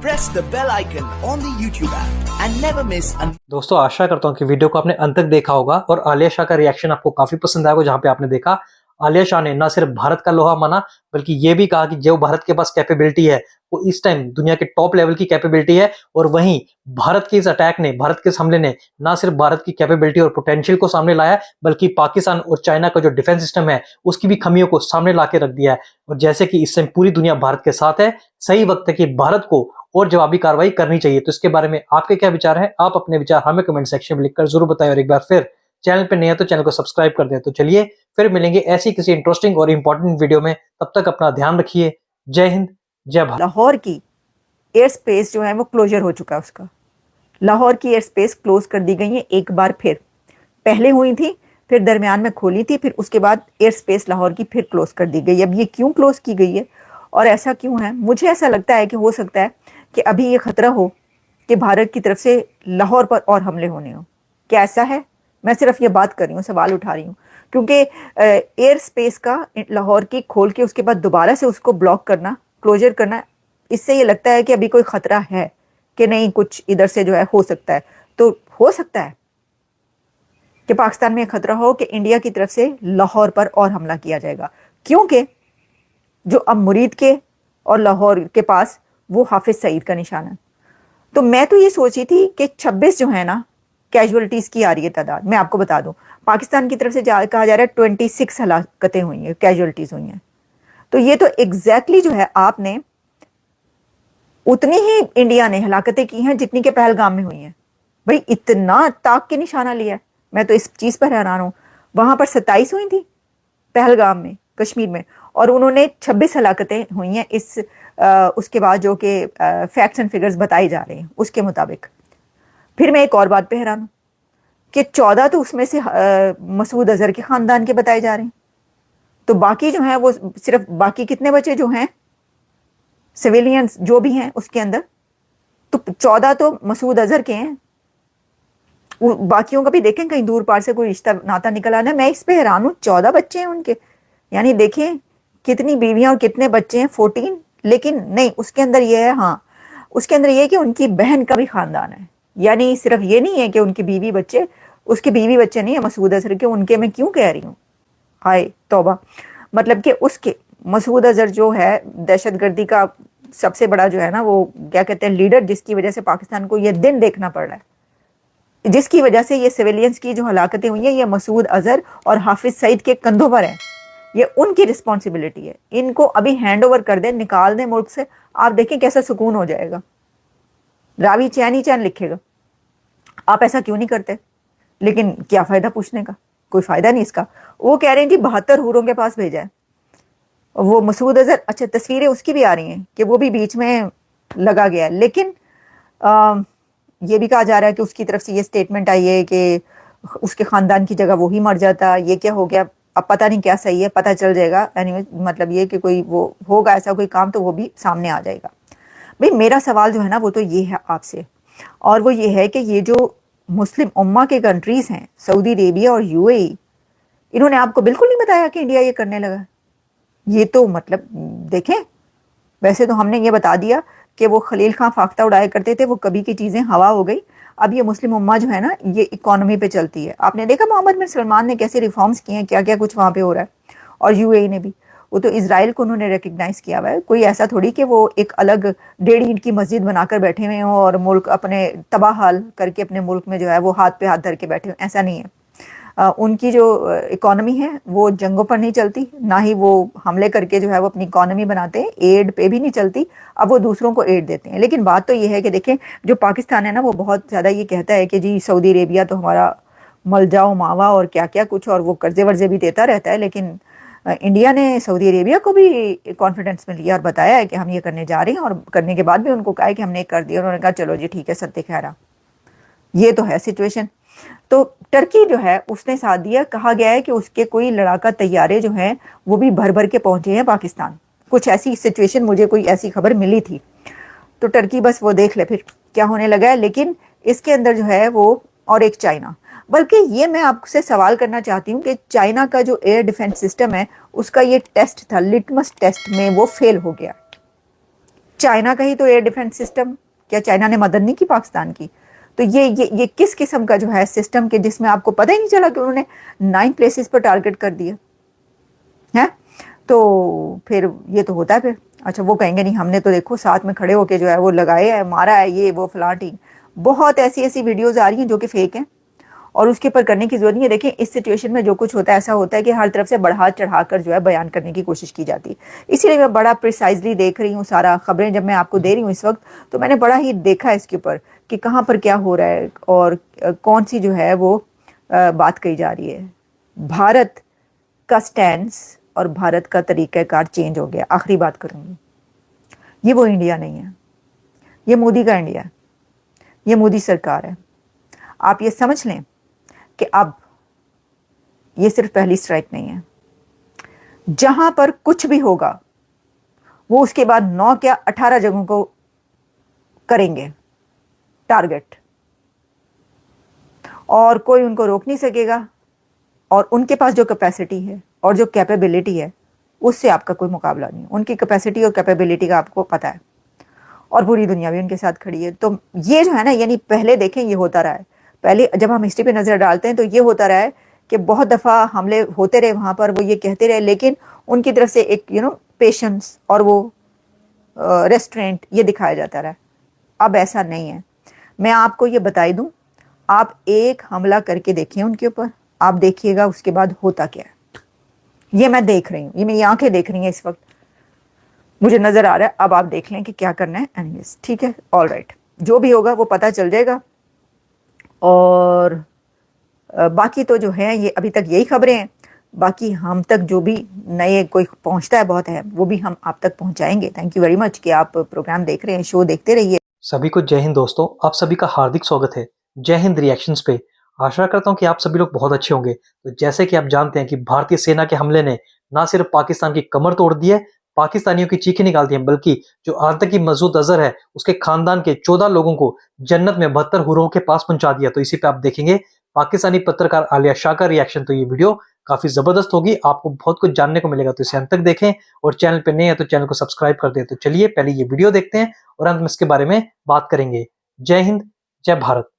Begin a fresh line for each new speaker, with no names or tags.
press the bell icon on the YouTube app and never miss an...
दोस्तों आशा करता हूँ कि वीडियो को आपने अंत तक देखा होगा और आलिया शाह का रिएक्शन आपको काफी पसंद आया होगा। जहां पे आपने देखा आलिया शाह ने न सिर्फ भारत का लोहा माना बल्कि ये भी कहा कि जो भारत के पास कैपेबिलिटी है वो इस टाइम दुनिया के टॉप लेवल की कैपेबिलिटी है। और वहीं भारत के इस अटैक ने, भारत के इस हमले ने न सिर्फ भारत की कैपेबिलिटी और पोटेंशियल को सामने लाया बल्कि पाकिस्तान और चाइना का जो डिफेंस सिस्टम है उसकी भी खमियों को सामने ला के रख दिया है। और जैसे कि इस टाइम पूरी दुनिया भारत के साथ है, सही वक्त है कि भारत को और जवाबी कार्रवाई करनी चाहिए। तो इसके बारे में आपके क्या विचार है? आप अपने विचार हमें कमेंट सेक्शन में लिखकर जरूर बताएं और एक बार फिर चैनल पे नए हैं तो चैनल को सब्सक्राइब कर दें। तो चलिए फिर मिलेंगे ऐसी किसी इंटरेस्टिंग और इंपॉर्टेंट वीडियो में। तब तक अपना ध्यान रखिए। जय हिंद, जय भारत।
लाहौर की एयर स्पेस जो है वो क्लोजर हो चुका है। उसका लाहौर की एयर स्पेस क्लोज कर दी गई है एक बार फिर। पहले हुई थी, फिर दरमियान में खोली थी, फिर उसके बाद एयर स्पेस लाहौर की फिर क्लोज कर दी गई। अब ये क्यों क्लोज की गई है और ऐसा क्यों है? मुझे ऐसा लगता है कि हो सकता है कि अभी ये खतरा हो कि भारत की तरफ से लाहौर पर और हमले होने हो। क्या ऐसा है? मैं सिर्फ ये बात कर रही हूँ, सवाल उठा रही हूँ, क्योंकि एयर स्पेस का लाहौर की खोल के उसके बाद दोबारा से उसको ब्लॉक करना, क्लोजर करना, इससे ये लगता है कि अभी कोई खतरा है कि नहीं, कुछ इधर से जो है हो सकता है। तो हो सकता है कि पाकिस्तान में खतरा हो कि इंडिया की तरफ से लाहौर पर और हमला किया जाएगा, क्योंकि जो अब मुरीद के और लाहौर के पास वो हाफिज सईद का निशान है। तो मैं तो ये सोची थी कि 26 जो है ना कैजुअलिटीज की आ रही है तादाद। मैं आपको बता दूं, पाकिस्तान की तरफ से कहा जा रहा है 26 हलाकतें हुई हैं, कैजुअलिटीज हुई हैं। तो ये तो एग्जैक्टली जो है आपने उतनी ही इंडिया ने हलाकतें की हैं जितनी के पहलगाम में हुई हैं। भाई इतना ताक के निशाना लिया है, मैं तो इस चीज पर हैरान हूं। वहां पर 27 हुई थी पहलगाम में, कश्मीर में, और उन्होंने 26 हलाकतें हुई हैं इस उसके बाद जो कि फैक्ट्स एंड फिगर्स बताए जा रहे हैं उसके मुताबिक। फिर मैं एक और बात पे हैरान हूं कि 14 तो उसमें से मसूद अजहर के खानदान के बताए जा रहे हैं। तो बाकी जो हैं वो सिर्फ, बाकी कितने बचे जो हैं सिविलियंस जो भी हैं उसके अंदर, तो 14 तो मसूद अजहर के हैं। बाकियों का भी देखें कहीं दूर पार से कोई रिश्ता नाता निकल आना। मैं इस पे हैरान हूं, 14 बच्चे हैं उनके, यानी देखें कितनी बीवियां और कितने बच्चे हैं, 14। लेकिन नहीं, उसके अंदर ये है, हाँ उसके अंदर ये है कि उनकी बहन का भी खानदान है। यानी सिर्फ ये नहीं है कि उनकी बीवी बच्चे, उसके बीवी बच्चे नहीं है मसूद अजहर के, उनके मैं क्यों कह रही हूँ, हाय तौबा। मतलब कि उसके मसूद अजहर जो है दहशतगर्दी का सबसे बड़ा जो है ना, वो क्या कहते हैं, लीडर, जिसकी वजह से पाकिस्तान को ये दिन देखना पड़ रहा है, जिसकी वजह से ये सिविलियंस की जो हलाकतें हुई हैं, ये मसूद अजहर और हाफिज सईद के कंधों पर है। ये उनकी रिस्पॉन्सिबिलिटी है। इनको अभी हैंड ओवर कर दें, निकाल दें मुल्क से, आप देखें कैसा सुकून हो जाएगा। रावी चैन ही चैन लिखेगा। आप ऐसा क्यों नहीं करते? लेकिन क्या फायदा पूछने का, कोई फायदा नहीं इसका। वो कह रहे हैं जी 72 हूरों के पास भेजा है वो मसूद अजहर। अच्छा, तस्वीरें उसकी भी आ रही हैं कि वो भी बीच में लगा गया है। लेकिन ये भी कहा जा रहा है कि उसकी तरफ से ये स्टेटमेंट आई है कि उसके खानदान की जगह वो ही मर जाता। ये क्या हो गया, अब पता नहीं क्या सही है, पता चल जाएगा। एनीवे, मतलब ये कि कोई वो होगा ऐसा कोई काम तो वो भी सामने आ जाएगा। भाई मेरा सवाल जो है ना वो तो ये है आपसे, और वो ये है कि ये जो मुस्लिम उम्मा के कंट्रीज हैं, सऊदी अरेबिया और यूएई, इन्होंने आपको बिल्कुल नहीं बताया कि इंडिया ये करने लगा। ये तो मतलब देखें, वैसे तो हमने ये बता दिया कि वो खलील खां फाख्ता उड़ाया करते थे, वो कभी की चीजें हवा हो गई। अब ये मुस्लिम उम्मा जो है ना, ये इकोनॉमी पे चलती है। आपने देखा मोहम्मद बिन सलमान ने कैसे रिफॉर्म्स किए हैं, क्या क्या कुछ वहां पे हो रहा है, और यूएई ने भी। वो तो इजराइल को उन्होंने रिकग्नाइज किया हुआ है। कोई ऐसा थोड़ी कि वो एक अलग 1.5 ईंट की मस्जिद बनाकर बैठे हुए हों और मुल्क अपने तबाह हाल करके अपने मुल्क में जो है वो हाथ पे हाथ धर के बैठे हुए, ऐसा नहीं है। उनकी जो इकोनॉमी है वो जंगों पर नहीं चलती, ना ही वो हमले करके जो है वो अपनी इकोनॉमी बनाते हैं, एड पे भी नहीं चलती। अब वो दूसरों को एड देते हैं। लेकिन बात तो ये है कि देखें, जो पाकिस्तान है ना वो बहुत ज़्यादा ये कहता है कि जी सऊदी अरेबिया तो हमारा मलजाओ मावा और क्या क्या कुछ, और वो कर्जे वर्जे भी देता रहता है। लेकिन इंडिया ने सऊदी अरेबिया को भी कॉन्फिडेंस में लिया और बताया है कि हम ये करने जा रहे हैं, और करने के बाद भी उनको कहा है कि हमने कर दिया। उन्होंने कहा चलो जी ठीक है, सत्य खैरा। ये तो है सिचुएशन। तो टर्की जो है उसने साथ दिया। कहा गया है कि उसके कोई लड़ाका तैयारे जो हैं वो भी भर भर के पहुंचे हैं पाकिस्तान। कुछ ऐसी सिचुएशन, मुझे कोई ऐसी खबर मिली थी। तो टर्की बस वो देख ले फिर क्या होने लगा है। लेकिन इसके अंदर जो है वो, और एक चाइना, बल्कि ये मैं आपसे सवाल करना चाहती हूँ कि चाइना का जो एयर डिफेंस सिस्टम है उसका ये टेस्ट था, लिटमस टेस्ट में वो फेल हो गया। चाइना का ही तो एयर डिफेंस सिस्टम, क्या चाइना ने मदद नहीं की पाकिस्तान की? तो ये किस किस्म का जो है सिस्टम के जिसमें आपको पता ही नहीं चला कि उन्होंने 9 प्लेसेस पर टारगेट कर दिया है? तो फिर ये तो होता है फिर। अच्छा, वो कहेंगे नहीं हमने तो देखो साथ में खड़े होके जो है वो लगाए है, मारा है, ये वो फलाटी। बहुत ऐसी ऐसी वीडियोज आ रही हैं जो कि फेक हैं और उसके ऊपर करने की जरूरत नहीं है। देखिए, इस सिचुएशन में जो कुछ होता है ऐसा होता है कि हर तरफ से बढ़ा चढ़ाकर जो है बयान करने की कोशिश की जाती है। इसीलिए मैं बड़ा प्रिसाइजली देख रही हूँ सारा खबरें जब मैं आपको दे रही हूँ इस वक्त, तो मैंने बड़ा ही देखा इसके ऊपर कि कहाँ पर क्या हो रहा है और कौन सी जो है वो बात कही जा रही है। भारत का स्टैंड्स और भारत का तरीक़ाकार चेंज हो गया। आखिरी बात करूँगी, ये वो इंडिया नहीं है, ये मोदी का इंडिया है, ये मोदी सरकार है। आप ये समझ लें कि अब ये सिर्फ पहली स्ट्राइक नहीं है। जहां पर कुछ भी होगा वो उसके बाद 9 क्या 18 जगहों को करेंगे टारगेट, और कोई उनको रोक नहीं सकेगा। और उनके पास जो कैपेसिटी है और जो कैपेबिलिटी है उससे आपका कोई मुकाबला नहीं। उनकी कैपेसिटी और कैपेबिलिटी का आपको पता है और पूरी दुनिया भी उनके साथ खड़ी है। तो ये जो है ना, यानी पहले देखें ये होता रहा है। पहले जब हम हिस्ट्री पे नजर डालते हैं तो ये होता रहा है कि बहुत दफा हमले होते रहे वहां पर, वो ये कहते रहे, लेकिन उनकी तरफ से एक पेशेंस और वो रेस्ट्रेंट ये दिखाया जाता रहा। अब ऐसा नहीं है। मैं आपको ये बताई दूं, आप एक हमला करके देखिए उनके ऊपर, आप देखिएगा उसके बाद होता क्या है। ये मैं देख रही हूँ, ये मेरी आंखें देख रही हैं इस वक्त, मुझे नजर आ रहा है। अब आप देख लें कि क्या करना है। एनीवेज, ठीक है, ऑल राइट, जो भी होगा वो पता चल जाएगा। और बाकी तो जो है ये अभी तक यही खबरें हैं। बाकी हम तक जो भी नए कोई पहुंचता है बहुत है, वो भी हम आप तक पहुंचाएंगे। थैंक यू वेरी मच कि आप प्रोग्राम देख रहे हैं, शो देखते रहिए।
सभी को जय हिंद दोस्तों, आप सभी का हार्दिक स्वागत है जय हिंद रिएक्शंस पे। आशा करता हूं कि आप सभी लोग बहुत अच्छे होंगे। तो जैसे कि आप जानते हैं कि भारतीय सेना के हमले ने ना सिर्फ पाकिस्तान की कमर तोड़ दी है, पाकिस्तानियों की चीखें निकाल दी हैं, बल्कि जो आतंकी मसूद अजहर है उसके खानदान के 14 लोगों को जन्नत में 72 हुरों के पास पहुंचा दिया। तो इसी पे आप देखेंगे पाकिस्तानी पत्रकार आलिया शाह का रिएक्शन। तो ये वीडियो काफी जबरदस्त होगी, आपको बहुत कुछ जानने को मिलेगा। तो इसे अंत तक देखें और चैनल पे नए हैं तो चैनल को सब्सक्राइब कर दें। तो चलिए पहले ये वीडियो देखते हैं और अंत में इसके बारे में बात करेंगे। जय हिंद, जय भारत।